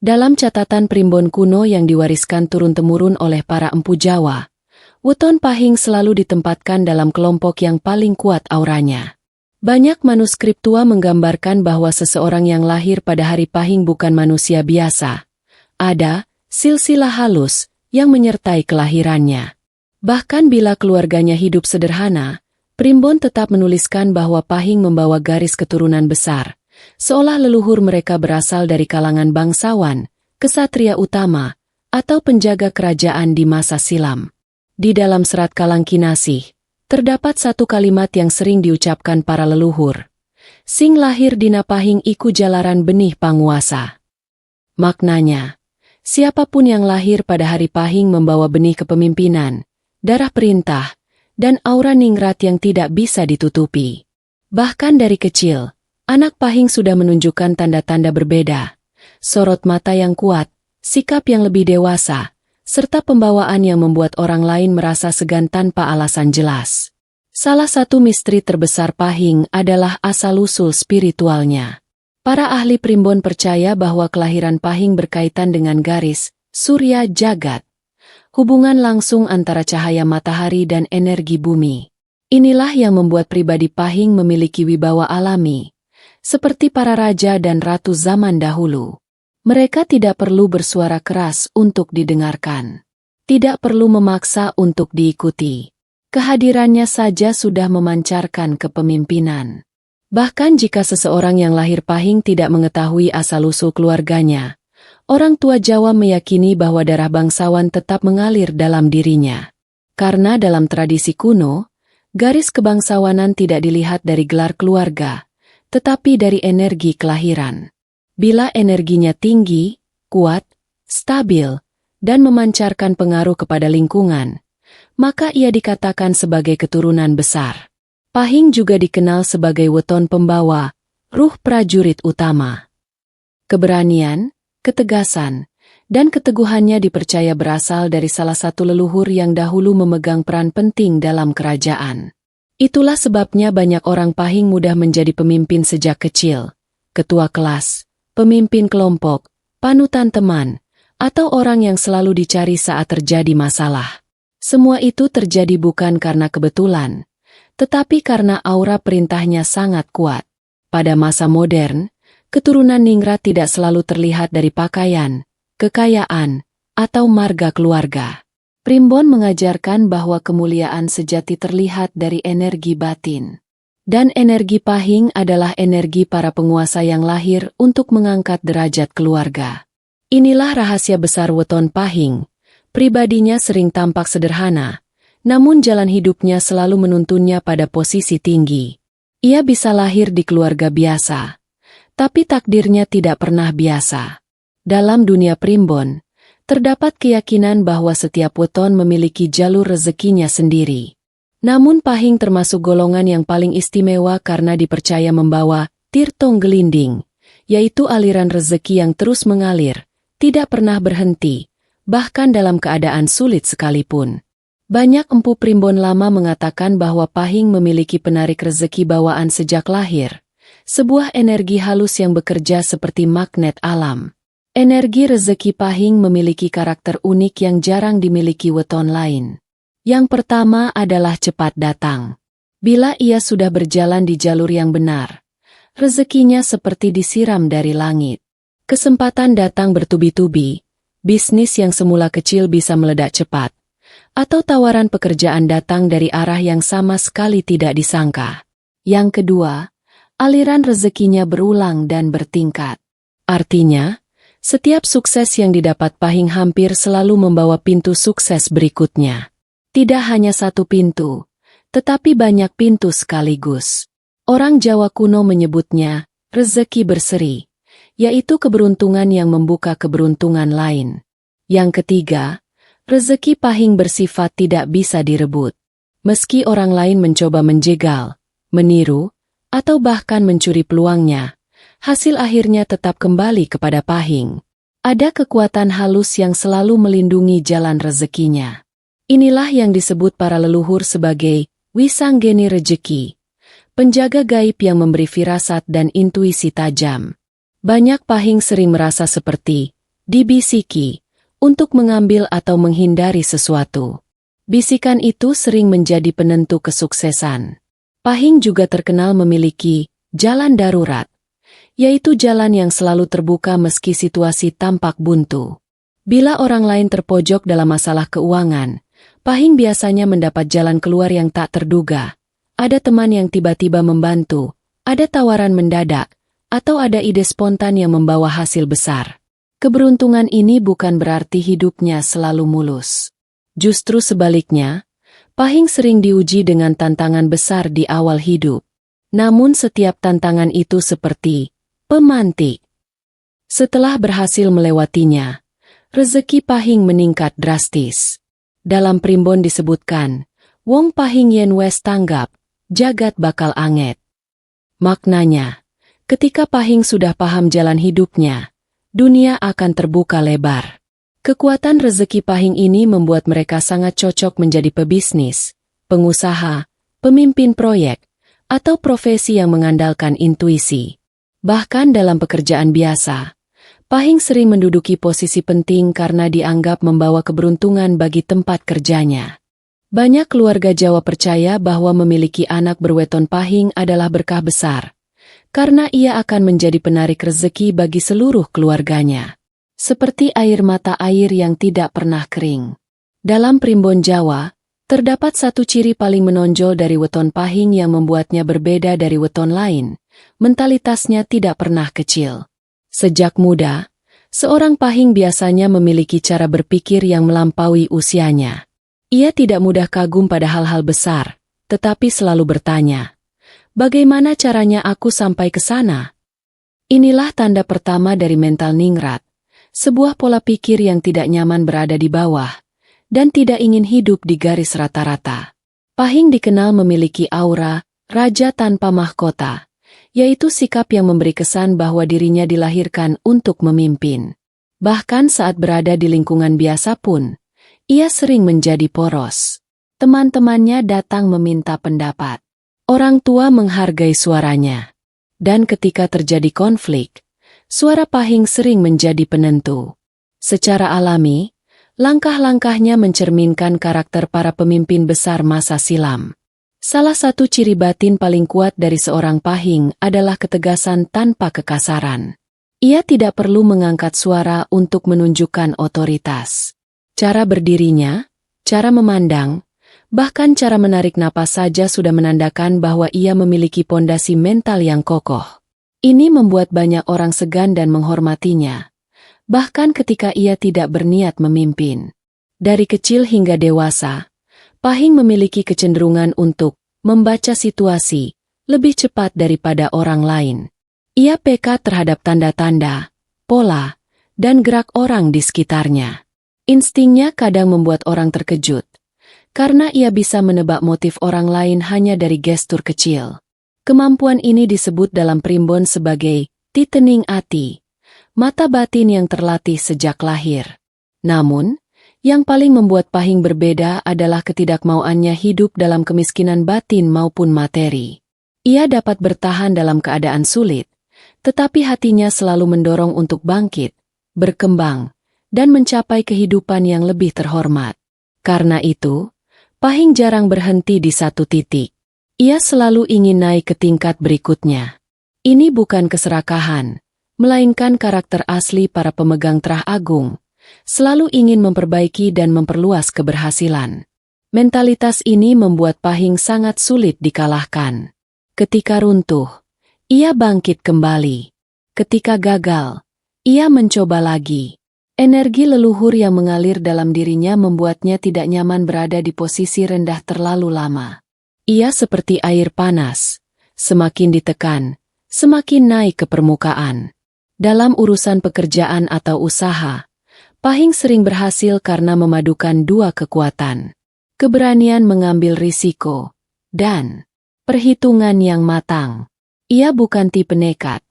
Dalam catatan primbon kuno yang diwariskan turun-temurun oleh para empu Jawa, weton pahing selalu ditempatkan dalam kelompok yang paling kuat auranya. Banyak manuskrip tua menggambarkan bahwa seseorang yang lahir pada hari pahing bukan manusia biasa. Ada silsilah halus yang menyertai kelahirannya. Bahkan bila keluarganya hidup sederhana, primbon tetap menuliskan bahwa pahing membawa garis keturunan besar, seolah leluhur mereka berasal dari kalangan bangsawan, kesatria utama, atau penjaga kerajaan di masa silam. Di dalam serat Kalangkinasih, terdapat satu kalimat yang sering diucapkan para leluhur. Sing lahir dina pahing iku jalaran benih panguasa. Maknanya, siapapun yang lahir pada hari pahing membawa benih kepemimpinan, darah perintah, dan aura ningrat yang tidak bisa ditutupi. Bahkan dari kecil, anak pahing sudah menunjukkan tanda-tanda berbeda. Sorot mata yang kuat, sikap yang lebih dewasa, serta pembawaan yang membuat orang lain merasa segan tanpa alasan jelas. Salah satu misteri terbesar pahing adalah asal-usul spiritualnya. Para ahli primbon percaya bahwa kelahiran pahing berkaitan dengan garis Surya Jagat, hubungan langsung antara cahaya matahari dan energi bumi. Inilah yang membuat pribadi pahing memiliki wibawa alami, seperti para raja dan ratu zaman dahulu. Mereka tidak perlu bersuara keras untuk didengarkan. Tidak perlu memaksa untuk diikuti. Kehadirannya saja sudah memancarkan kepemimpinan. Bahkan jika seseorang yang lahir pahing tidak mengetahui asal-usul keluarganya, orang tua Jawa meyakini bahwa darah bangsawan tetap mengalir dalam dirinya. Karena dalam tradisi kuno, garis kebangsawanan tidak dilihat dari gelar keluarga, tetapi dari energi kelahiran. Bila energinya tinggi, kuat, stabil, dan memancarkan pengaruh kepada lingkungan, maka ia dikatakan sebagai keturunan besar. Pahing juga dikenal sebagai weton pembawa, ruh prajurit utama. Keberanian, ketegasan, dan keteguhannya dipercaya berasal dari salah satu leluhur yang dahulu memegang peran penting dalam kerajaan. Itulah sebabnya banyak orang pahing mudah menjadi pemimpin sejak kecil, ketua kelas, pemimpin kelompok, panutan teman, atau orang yang selalu dicari saat terjadi masalah. Semua itu terjadi bukan karena kebetulan, tetapi karena aura perintahnya sangat kuat. Pada masa modern, keturunan ningrat tidak selalu terlihat dari pakaian, kekayaan, atau marga keluarga. Primbon mengajarkan bahwa kemuliaan sejati terlihat dari energi batin. Dan energi pahing adalah energi para penguasa yang lahir untuk mengangkat derajat keluarga. Inilah rahasia besar weton pahing. Pribadinya sering tampak sederhana, namun jalan hidupnya selalu menuntunnya pada posisi tinggi. Ia bisa lahir di keluarga biasa, tapi takdirnya tidak pernah biasa. Dalam dunia primbon, terdapat keyakinan bahwa setiap weton memiliki jalur rezekinya sendiri. Namun pahing termasuk golongan yang paling istimewa karena dipercaya membawa tirtong gelinding, yaitu aliran rezeki yang terus mengalir, tidak pernah berhenti, bahkan dalam keadaan sulit sekalipun. Banyak empu primbon lama mengatakan bahwa pahing memiliki penarik rezeki bawaan sejak lahir, sebuah energi halus yang bekerja seperti magnet alam. Energi rezeki pahing memiliki karakter unik yang jarang dimiliki weton lain. Yang pertama adalah cepat datang. Bila ia sudah berjalan di jalur yang benar, rezekinya seperti disiram dari langit. Kesempatan datang bertubi-tubi, bisnis yang semula kecil bisa meledak cepat, atau tawaran pekerjaan datang dari arah yang sama sekali tidak disangka. Yang kedua, aliran rezekinya berulang dan bertingkat. Artinya, setiap sukses yang didapat pahing hampir selalu membawa pintu sukses berikutnya. Tidak hanya satu pintu, tetapi banyak pintu sekaligus. Orang Jawa kuno menyebutnya rezeki berseri, yaitu keberuntungan yang membuka keberuntungan lain. Yang ketiga, rezeki pahing bersifat tidak bisa direbut. Meski orang lain mencoba menjegal, meniru, atau bahkan mencuri peluangnya, hasil akhirnya tetap kembali kepada pahing. Ada kekuatan halus yang selalu melindungi jalan rezekinya. Inilah yang disebut para leluhur sebagai wisanggeni rejeki, penjaga gaib yang memberi firasat dan intuisi tajam. Banyak pahing sering merasa seperti Dibisiki, untuk mengambil atau menghindari sesuatu. Bisikan itu sering menjadi penentu kesuksesan. Pahing juga terkenal memiliki jalan darurat, yaitu jalan yang selalu terbuka meski situasi tampak buntu. Bila orang lain terpojok dalam masalah keuangan, Pahing biasanya mendapat jalan keluar yang tak terduga. Ada teman yang tiba-tiba membantu, ada tawaran mendadak, atau ada ide spontan yang membawa hasil besar. Keberuntungan ini bukan berarti hidupnya selalu mulus. Justru sebaliknya, Pahing sering diuji dengan tantangan besar di awal hidup. Namun setiap tantangan itu seperti pemantik. Setelah berhasil melewatinya, rezeki Pahing meningkat drastis. Dalam primbon disebutkan, Wong Pahing yen wes tanggap, jagat bakal anget. Maknanya, ketika Pahing sudah paham jalan hidupnya, dunia akan terbuka lebar. Kekuatan rezeki Pahing ini membuat mereka sangat cocok menjadi pebisnis, pengusaha, pemimpin proyek, atau profesi yang mengandalkan intuisi. Bahkan dalam pekerjaan biasa, Pahing sering menduduki posisi penting karena dianggap membawa keberuntungan bagi tempat kerjanya. Banyak keluarga Jawa percaya bahwa memiliki anak berweton Pahing adalah berkah besar, karena ia akan menjadi penarik rezeki bagi seluruh keluarganya. Seperti air mata air yang tidak pernah kering. Dalam primbon Jawa, terdapat satu ciri paling menonjol dari weton Pahing yang membuatnya berbeda dari weton lain. Mentalitasnya tidak pernah kecil. Sejak muda, seorang Pahing biasanya memiliki cara berpikir yang melampaui usianya. Ia tidak mudah kagum pada hal-hal besar, tetapi selalu bertanya, bagaimana caranya aku sampai ke sana? Inilah tanda pertama dari mental ningrat, sebuah pola pikir yang tidak nyaman berada di bawah, dan tidak ingin hidup di garis rata-rata. Pahing dikenal memiliki aura raja tanpa mahkota, yaitu sikap yang memberi kesan bahwa dirinya dilahirkan untuk memimpin. Bahkan saat berada di lingkungan biasa pun, ia sering menjadi poros. Teman-temannya datang meminta pendapat. Orang tua menghargai suaranya. Dan ketika terjadi konflik, suara Pahing sering menjadi penentu. Secara alami, langkah-langkahnya mencerminkan karakter para pemimpin besar masa silam. Salah satu ciri batin paling kuat dari seorang Pahing adalah ketegasan tanpa kekasaran. Ia tidak perlu mengangkat suara untuk menunjukkan otoritas. Cara berdirinya, cara memandang, bahkan cara menarik napas saja sudah menandakan bahwa ia memiliki pondasi mental yang kokoh. Ini membuat banyak orang segan dan menghormatinya, bahkan ketika ia tidak berniat memimpin. Dari kecil hingga dewasa, Pahing memiliki kecenderungan untuk membaca situasi lebih cepat daripada orang lain. Ia peka terhadap tanda-tanda, pola, dan gerak orang di sekitarnya. Instingnya kadang membuat orang terkejut, karena ia bisa menebak motif orang lain hanya dari gestur kecil. Kemampuan ini disebut dalam primbon sebagai titening ati, mata batin yang terlatih sejak lahir. Namun, yang paling membuat Pahing berbeda adalah ketidakmauannya hidup dalam kemiskinan batin maupun materi. Ia dapat bertahan dalam keadaan sulit, tetapi hatinya selalu mendorong untuk bangkit, berkembang, dan mencapai kehidupan yang lebih terhormat. Karena itu, Pahing jarang berhenti di satu titik. Ia selalu ingin naik ke tingkat berikutnya. Ini bukan keserakahan, melainkan karakter asli para pemegang terah agung, selalu ingin memperbaiki dan memperluas keberhasilan. Mentalitas ini membuat Pahing sangat sulit dikalahkan. Ketika runtuh, ia bangkit kembali. Ketika gagal, ia mencoba lagi. Energi leluhur yang mengalir dalam dirinya membuatnya tidak nyaman berada di posisi rendah terlalu lama. Ia seperti air panas, semakin ditekan, semakin naik ke permukaan. Dalam urusan pekerjaan atau usaha, Pahing sering berhasil karena memadukan dua kekuatan. Keberanian mengambil risiko, dan perhitungan yang matang. Ia bukan tipe nekat,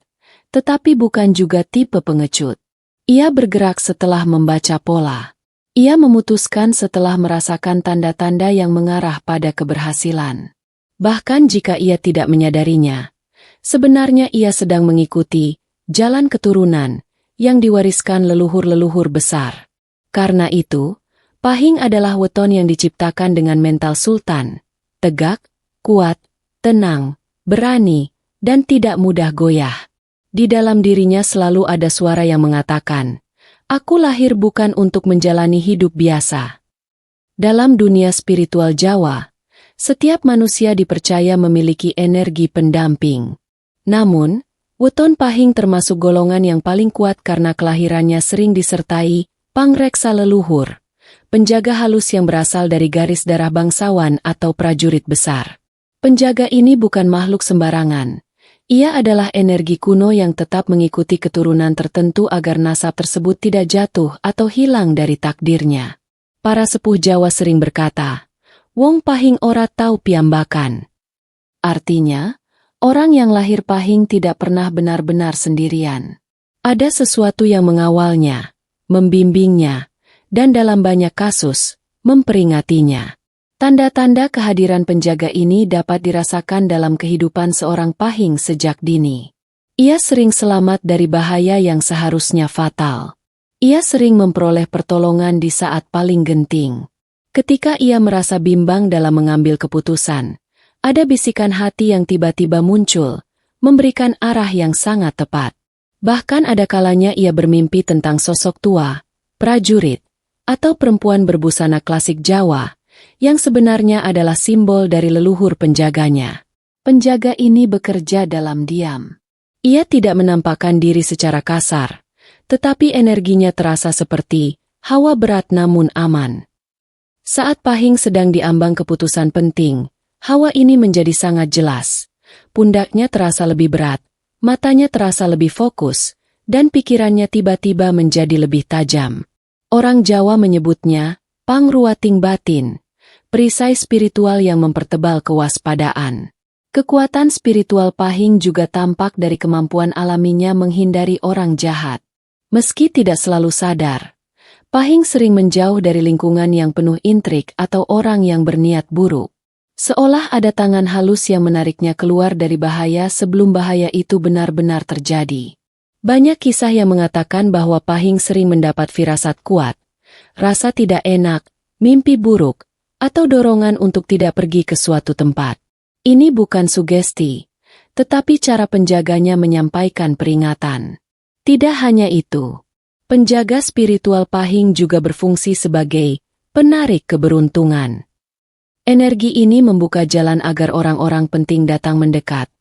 tetapi bukan juga tipe pengecut. Ia bergerak setelah membaca pola. Ia memutuskan setelah merasakan tanda-tanda yang mengarah pada keberhasilan. Bahkan jika ia tidak menyadarinya, sebenarnya ia sedang mengikuti jalan keturunan yang diwariskan leluhur-leluhur besar. Karena itu, Pahing adalah weton yang diciptakan dengan mental sultan, tegak, kuat, tenang, berani, dan tidak mudah goyah. Di dalam dirinya selalu ada suara yang mengatakan, "Aku lahir bukan untuk menjalani hidup biasa." Dalam dunia spiritual Jawa, setiap manusia dipercaya memiliki energi pendamping. Namun, weton Pahing termasuk golongan yang paling kuat karena kelahirannya sering disertai pangreksa leluhur, penjaga halus yang berasal dari garis darah bangsawan atau prajurit besar. Penjaga ini bukan makhluk sembarangan. Ia adalah energi kuno yang tetap mengikuti keturunan tertentu agar nasab tersebut tidak jatuh atau hilang dari takdirnya. Para sepuh Jawa sering berkata, "Wong Pahing ora tau piyambakan." Artinya, orang yang lahir Pahing tidak pernah benar-benar sendirian. Ada sesuatu yang mengawalnya, membimbingnya, dan dalam banyak kasus, memperingatinya. Tanda-tanda kehadiran penjaga ini dapat dirasakan dalam kehidupan seorang Pahing sejak dini. Ia sering selamat dari bahaya yang seharusnya fatal. Ia sering memperoleh pertolongan di saat paling genting. Ketika ia merasa bimbang dalam mengambil keputusan, ada bisikan hati yang tiba-tiba muncul, memberikan arah yang sangat tepat. Bahkan ada kalanya ia bermimpi tentang sosok tua, prajurit, atau perempuan berbusana klasik Jawa, yang sebenarnya adalah simbol dari leluhur penjaganya. Penjaga ini bekerja dalam diam. Ia tidak menampakkan diri secara kasar, tetapi energinya terasa seperti hawa berat namun aman. Saat Pahing sedang diambang keputusan penting, hawa ini menjadi sangat jelas. Pundaknya terasa lebih berat, matanya terasa lebih fokus, dan pikirannya tiba-tiba menjadi lebih tajam. Orang Jawa menyebutnya pangruating batin, perisai spiritual yang mempertebal kewaspadaan. Kekuatan spiritual Pahing juga tampak dari kemampuan alaminya menghindari orang jahat. Meski tidak selalu sadar, Pahing sering menjauh dari lingkungan yang penuh intrik atau orang yang berniat buruk. Seolah ada tangan halus yang menariknya keluar dari bahaya sebelum bahaya itu benar-benar terjadi. Banyak kisah yang mengatakan bahwa Pahing sering mendapat firasat kuat, rasa tidak enak, mimpi buruk, atau dorongan untuk tidak pergi ke suatu tempat. Ini bukan sugesti, tetapi cara penjaganya menyampaikan peringatan. Tidak hanya itu, penjaga spiritual Pahing juga berfungsi sebagai penarik keberuntungan. Energi ini membuka jalan agar orang-orang penting datang mendekat,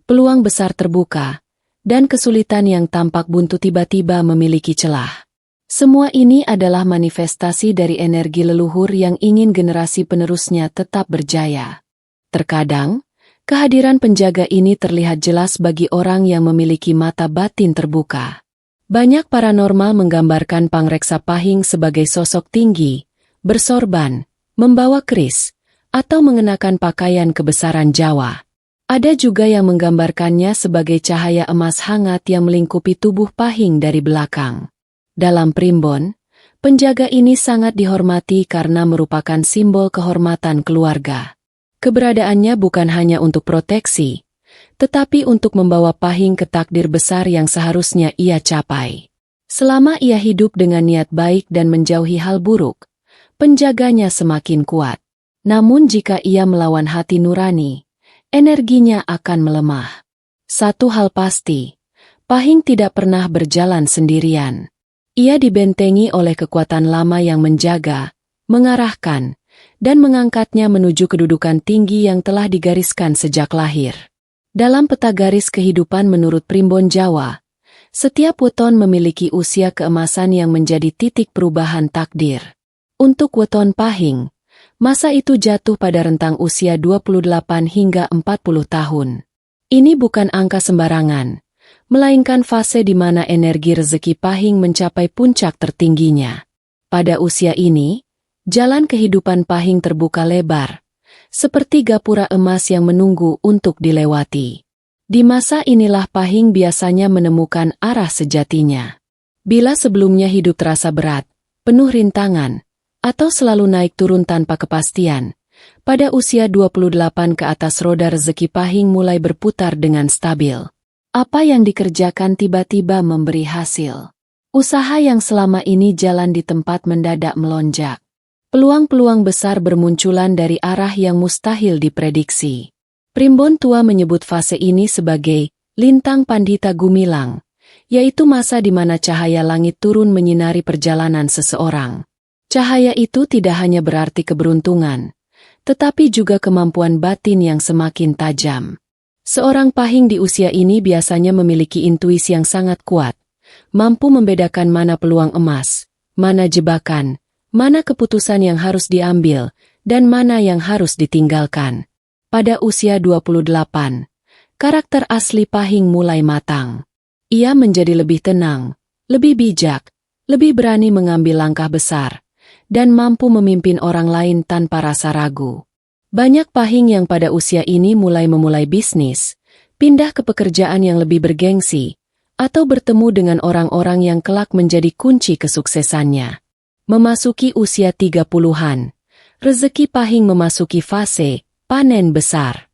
peluang besar terbuka, dan kesulitan yang tampak buntu tiba-tiba memiliki celah. Semua ini adalah manifestasi dari energi leluhur yang ingin generasi penerusnya tetap berjaya. Terkadang, kehadiran penjaga ini terlihat jelas bagi orang yang memiliki mata batin terbuka. Banyak paranormal menggambarkan pangreksa Pahing sebagai sosok tinggi, bersorban, membawa keris, atau mengenakan pakaian kebesaran Jawa. Ada juga yang menggambarkannya sebagai cahaya emas hangat yang melingkupi tubuh Pahing dari belakang. Dalam primbon, penjaga ini sangat dihormati karena merupakan simbol kehormatan keluarga. Keberadaannya bukan hanya untuk proteksi, tetapi untuk membawa Pahing ke takdir besar yang seharusnya ia capai. Selama ia hidup dengan niat baik dan menjauhi hal buruk, penjaganya semakin kuat. Namun jika ia melawan hati nurani, energinya akan melemah. Satu hal pasti, Pahing tidak pernah berjalan sendirian. Ia dibentengi oleh kekuatan lama yang menjaga, mengarahkan, dan mengangkatnya menuju kedudukan tinggi yang telah digariskan sejak lahir. Dalam peta garis kehidupan menurut primbon Jawa, setiap weton memiliki usia keemasan yang menjadi titik perubahan takdir. Untuk weton Pahing, masa itu jatuh pada rentang usia 28 hingga 40 tahun. Ini bukan angka sembarangan, melainkan fase di mana energi rezeki Pahing mencapai puncak tertingginya. Pada usia ini, jalan kehidupan Pahing terbuka lebar, seperti gapura emas yang menunggu untuk dilewati. Di masa inilah Pahing biasanya menemukan arah sejatinya. Bila sebelumnya hidup terasa berat, penuh rintangan, atau selalu naik turun tanpa kepastian, pada usia 28 ke atas roda rezeki Pahing mulai berputar dengan stabil. Apa yang dikerjakan tiba-tiba memberi hasil. Usaha yang selama ini jalan di tempat mendadak melonjak. Peluang-peluang besar bermunculan dari arah yang mustahil diprediksi. Primbon tua menyebut fase ini sebagai lintang pandhita gumilang, yaitu masa di mana cahaya langit turun menyinari perjalanan seseorang. Cahaya itu tidak hanya berarti keberuntungan, tetapi juga kemampuan batin yang semakin tajam. Seorang pahing di usia ini biasanya memiliki intuisi yang sangat kuat, mampu membedakan mana peluang emas, mana jebakan, mana keputusan yang harus diambil, dan mana yang harus ditinggalkan. Pada usia 28, karakter asli pahing mulai matang. Ia menjadi lebih tenang, lebih bijak, lebih berani mengambil langkah besar, dan mampu memimpin orang lain tanpa rasa ragu. Banyak pahing yang pada usia ini memulai bisnis, pindah ke pekerjaan yang lebih bergengsi, atau bertemu dengan orang-orang yang kelak menjadi kunci kesuksesannya. Memasuki usia 30-an, rezeki pahing memasuki fase panen besar.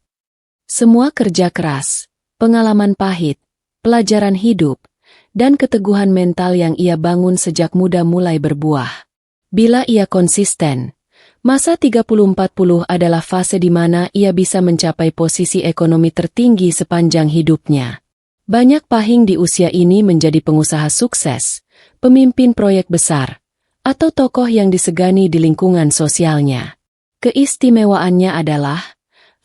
Semua kerja keras, pengalaman pahit, pelajaran hidup, dan keteguhan mental yang ia bangun sejak muda mulai berbuah. Bila ia konsisten, masa 30-40 adalah fase di mana ia bisa mencapai posisi ekonomi tertinggi sepanjang hidupnya. Banyak pahing di usia ini menjadi pengusaha sukses, pemimpin proyek besar, atau tokoh yang disegani di lingkungan sosialnya. Keistimewaannya adalah,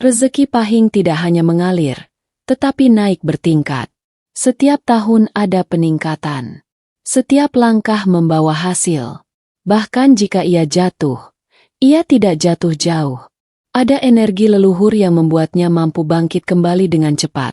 rezeki pahing tidak hanya mengalir, tetapi naik bertingkat. Setiap tahun ada peningkatan. Setiap langkah membawa hasil. Bahkan jika ia jatuh, ia tidak jatuh jauh. Ada energi leluhur yang membuatnya mampu bangkit kembali dengan cepat.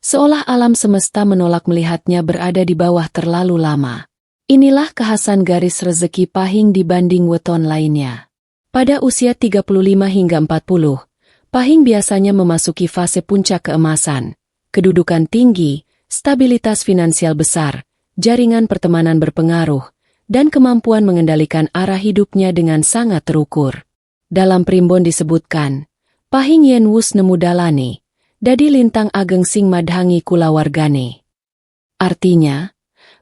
Seolah alam semesta menolak melihatnya berada di bawah terlalu lama. Inilah kekhasan garis rezeki pahing dibanding weton lainnya. Pada usia 35 hingga 40, pahing biasanya memasuki fase puncak keemasan, kedudukan tinggi, stabilitas finansial besar, jaringan pertemanan berpengaruh, dan kemampuan mengendalikan arah hidupnya dengan sangat terukur. Dalam primbon disebutkan, pahing yen wus nemu dalane, dadi lintang ageng sing madhangi kulawargane. Artinya,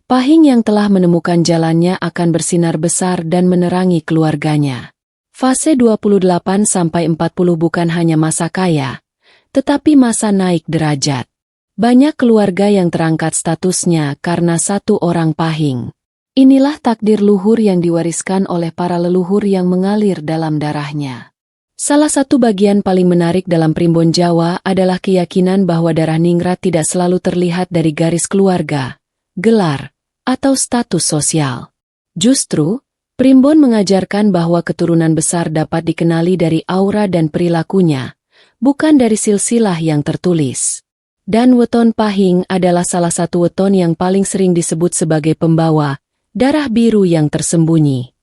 pahing yang telah menemukan jalannya akan bersinar besar dan menerangi keluarganya. Fase 28-40 bukan hanya masa kaya, tetapi masa naik derajat. Banyak keluarga yang terangkat statusnya karena satu orang pahing. Inilah takdir luhur yang diwariskan oleh para leluhur yang mengalir dalam darahnya. Salah satu bagian paling menarik dalam primbon Jawa adalah keyakinan bahwa darah ningrat tidak selalu terlihat dari garis keluarga, gelar, atau status sosial. Justru, primbon mengajarkan bahwa keturunan besar dapat dikenali dari aura dan perilakunya, bukan dari silsilah yang tertulis. Dan weton pahing adalah salah satu weton yang paling sering disebut sebagai pembawa darah biru yang tersembunyi.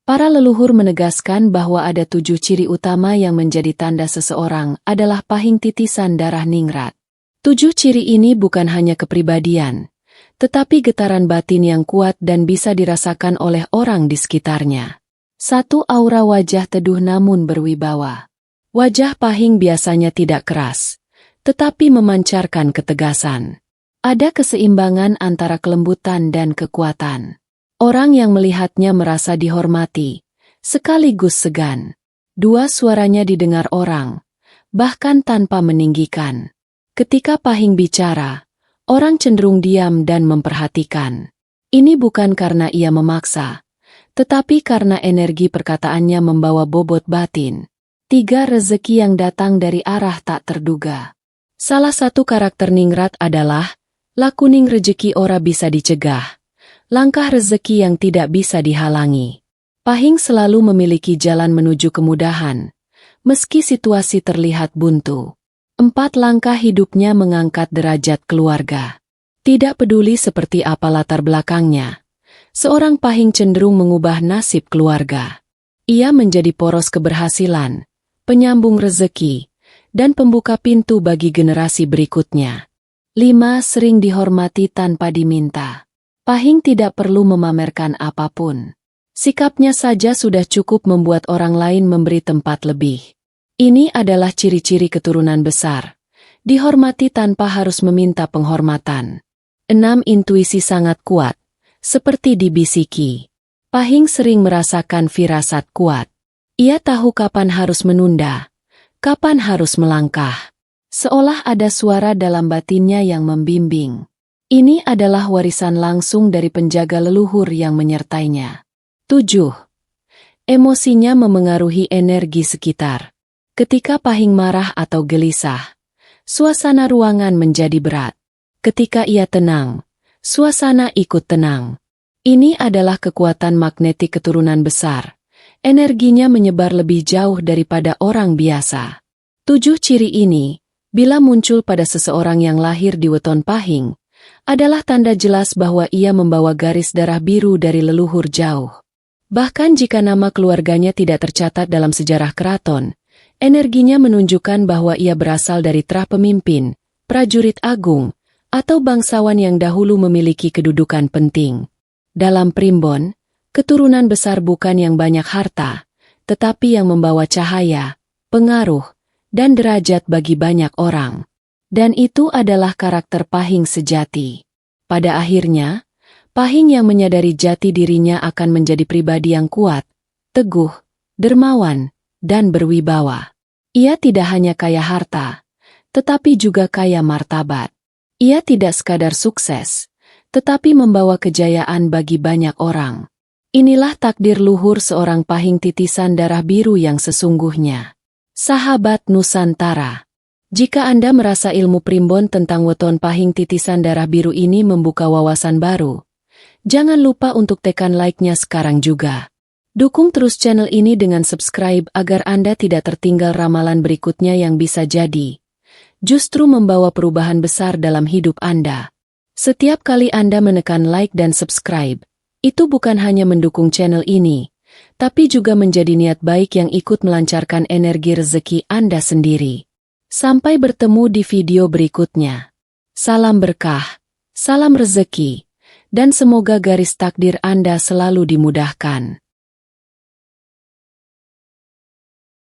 Para leluhur menegaskan bahwa ada 7 ciri utama yang menjadi tanda seseorang adalah pahing titisan darah ningrat. 7 ciri ini bukan hanya kepribadian, tetapi getaran batin yang kuat dan bisa dirasakan oleh orang di sekitarnya. 1. Aura wajah teduh namun berwibawa. Wajah pahing biasanya tidak keras, tetapi memancarkan ketegasan. Ada keseimbangan antara kelembutan dan kekuatan. Orang yang melihatnya merasa dihormati, sekaligus segan. 2. Suaranya didengar orang, bahkan tanpa meninggikan. Ketika pahing bicara, orang cenderung diam dan memperhatikan. Ini bukan karena ia memaksa, tetapi karena energi perkataannya membawa bobot batin. 3. Rezeki yang datang dari arah tak terduga. Salah satu karakter ningrat adalah, lakuning rejeki ora bisa dicegah. Langkah rezeki yang tidak bisa dihalangi. Pahing selalu memiliki jalan menuju kemudahan, meski situasi terlihat buntu. 4. Langkah hidupnya mengangkat derajat keluarga. Tidak peduli seperti apa latar belakangnya, seorang pahing cenderung mengubah nasib keluarga. Ia menjadi poros keberhasilan, penyambung rezeki, dan pembuka pintu bagi generasi berikutnya. 5. Sering dihormati tanpa diminta. Pahing tidak perlu memamerkan apapun. Sikapnya saja sudah cukup membuat orang lain memberi tempat lebih. Ini adalah ciri-ciri keturunan besar. Dihormati tanpa harus meminta penghormatan. 6. Intuisi sangat kuat. seperti dibisiki. Pahing sering merasakan firasat kuat. Ia tahu kapan harus menunda, kapan harus melangkah. Seolah ada suara dalam batinnya yang membimbing. Ini adalah warisan langsung dari penjaga leluhur yang menyertainya. 7. Emosinya memengaruhi energi sekitar. Ketika Pahing marah atau gelisah, suasana ruangan menjadi berat. Ketika ia tenang, suasana ikut tenang. Ini adalah kekuatan magnetik keturunan besar. Energinya menyebar lebih jauh daripada orang biasa. 7 ciri ini, bila muncul pada seseorang yang lahir di weton Pahing, adalah tanda jelas bahwa ia membawa garis darah biru dari leluhur jauh. Bahkan jika nama keluarganya tidak tercatat dalam sejarah keraton, energinya menunjukkan bahwa ia berasal dari terah pemimpin, prajurit agung, atau bangsawan yang dahulu memiliki kedudukan penting. Dalam primbon, keturunan besar bukan yang banyak harta, tetapi yang membawa cahaya, pengaruh, dan derajat bagi banyak orang. Dan itu adalah karakter Pahing sejati. Pada akhirnya, Pahing yang menyadari jati dirinya akan menjadi pribadi yang kuat, teguh, dermawan, dan berwibawa. Ia tidak hanya kaya harta, tetapi juga kaya martabat. Ia tidak sekadar sukses, tetapi membawa kejayaan bagi banyak orang. Inilah takdir luhur seorang Pahing titisan darah biru yang sesungguhnya. Sahabat Nusantara, jika Anda merasa ilmu primbon tentang weton Pahing titisan darah biru ini membuka wawasan baru, jangan lupa untuk tekan like-nya sekarang juga. Dukung terus channel ini dengan subscribe agar Anda tidak tertinggal ramalan berikutnya yang bisa jadi justru membawa perubahan besar dalam hidup Anda. Setiap kali Anda menekan like dan subscribe, itu bukan hanya mendukung channel ini, tapi juga menjadi niat baik yang ikut melancarkan energi rezeki Anda sendiri. Sampai bertemu di video berikutnya. Salam berkah, salam rezeki, dan semoga garis takdir Anda selalu dimudahkan.